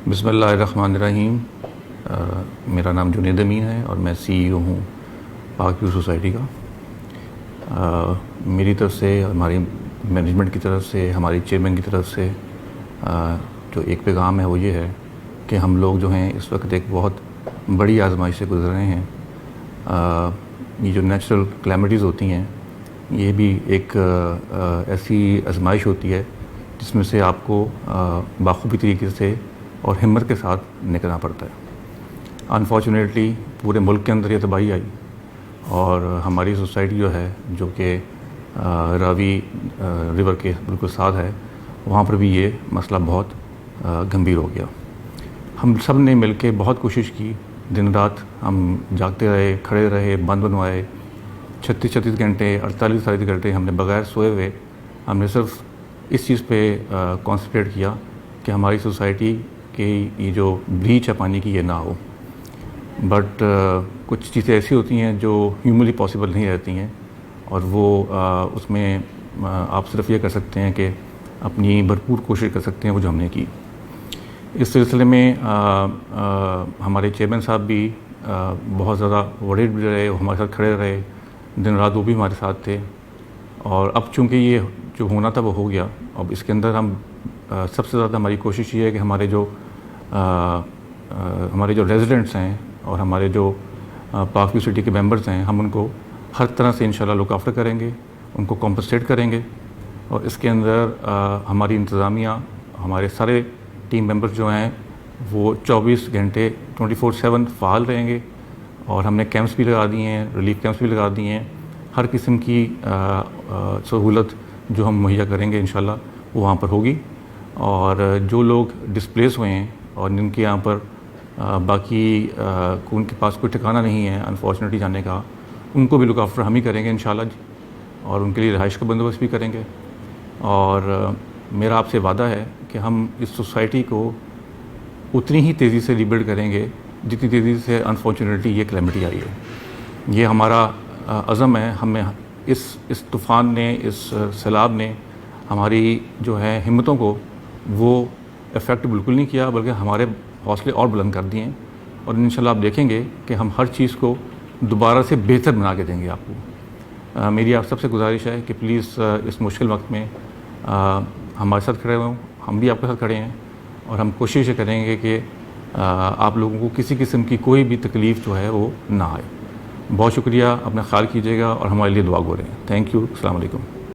बिस्मिल्लाहिर्रहमानिर्रहीम। मेरा नाम जुनैद अमीन है और मैं CEO हूँ पाक व्यू सोसाइटी का। मेरी तरफ से, हमारी मैनेजमेंट की तरफ से, हमारी चेयरमैन की तरफ से जो एक पैगाम है वो ये है कि हम लोग जो हैं इस वक्त एक बहुत बड़ी आजमाइश से गुजर रहे हैं। ये जो नेचुरल कैलेमिटीज़ होती हैं ये भी एक ऐसी आजमाइश होती है जिसमें से आपको बाखूबी तरीके से और हिम्मत के साथ निकलना पड़ता है। अनफॉर्चुनेटली पूरे मुल्क के अंदर ये तबाही आई और हमारी सोसाइटी जो है, जो कि रावी रिवर के बिल्कुल साथ है, वहाँ पर भी ये मसला बहुत गंभीर हो गया। हम सब ने मिल के बहुत कोशिश की, दिन रात हम जागते रहे, खड़े रहे, बंद बनवाए, 36 घंटे, 48 घंटे हमने बगैर सोए हुए हमने सिर्फ इस चीज़ पे कॉन्सेंट्रेट किया कि हमारी सोसाइटी कि ये जो ब्लीच है पानी की ये ना हो। बट कुछ चीज़ें ऐसी होती हैं जो ह्यूमनली पॉसिबल नहीं रहती हैं और वो उसमें आप सिर्फ ये कर सकते हैं कि अपनी भरपूर कोशिश कर सकते हैं, वो जो हमने की। इस सिलसिले में हमारे चेयरमैन साहब भी बहुत ज़्यादा वरीड रहे, हमारे साथ खड़े रहे, दिन रात वो भी हमारे साथ थे। और अब चूँकि ये जो होना था वो हो गया, अब इसके अंदर हम सबसे ज़्यादा हमारी कोशिश ये है कि हमारे जो रेजिडेंट्स हैं और हमारे जो पाक व्यू सिटी के मेंबर्स हैं, हम उनको हर तरह से इंशाल्लाह लुक आफ्टर करेंगे, उनको कॉम्पनसेट करेंगे। और इसके अंदर हमारी इंतज़ामिया, हमारे सारे टीम मेंबर्स जो हैं वो 24 घंटे 24/7 फ़ाल रहेंगे। और हमने कैंप्स भी लगा दिए हैं, रिलीफ कैंप्स भी लगा दिए हैं। हर किस्म की सहूलत जो हम मुहैया करेंगे इंशाल्लाह वो वहाँ पर होगी। और जो लोग डिस्प्लेस हुए हैं और जिनके यहाँ पर बाकी उनके पास कोई ठिकाना नहीं है अनफॉर्चुनेटली जाने का, उनको भी लुक आफ्टर हम ही करेंगे इंशाल्लाह, और उनके लिए रिहाइश का बंदोबस्त भी करेंगे। और मेरा आपसे वादा है कि हम इस सोसाइटी को उतनी ही तेज़ी से रिबिल्ड करेंगे जितनी तेज़ी से अनफॉर्चुनेटली ये कैलेमिटी आई है। ये हमारा अज़म है। हमें इस तूफ़ान ने, इस सैलाब ने हमारी जो है हिम्मतों को वो इफ़ेक्ट बिल्कुल नहीं किया, बल्कि हमारे हौसले और बुलंद कर दिए हैं। और इंशाल्लाह आप देखेंगे कि हम हर चीज़ को दोबारा से बेहतर बना के देंगे आपको। मेरी आप सबसे गुजारिश है कि प्लीज़ इस मुश्किल वक्त में हमारे साथ खड़े हों, हम भी आपके साथ खड़े हैं। और हम कोशिश करेंगे कि आप लोगों को किसी किस्म की कोई भी तकलीफ़ जो है वो ना आए। बहुत शुक्रिया, अपना ख्याल कीजिएगा और हमारे लिए दुआ करें। Thank you. अस्सलाम वालेकुम।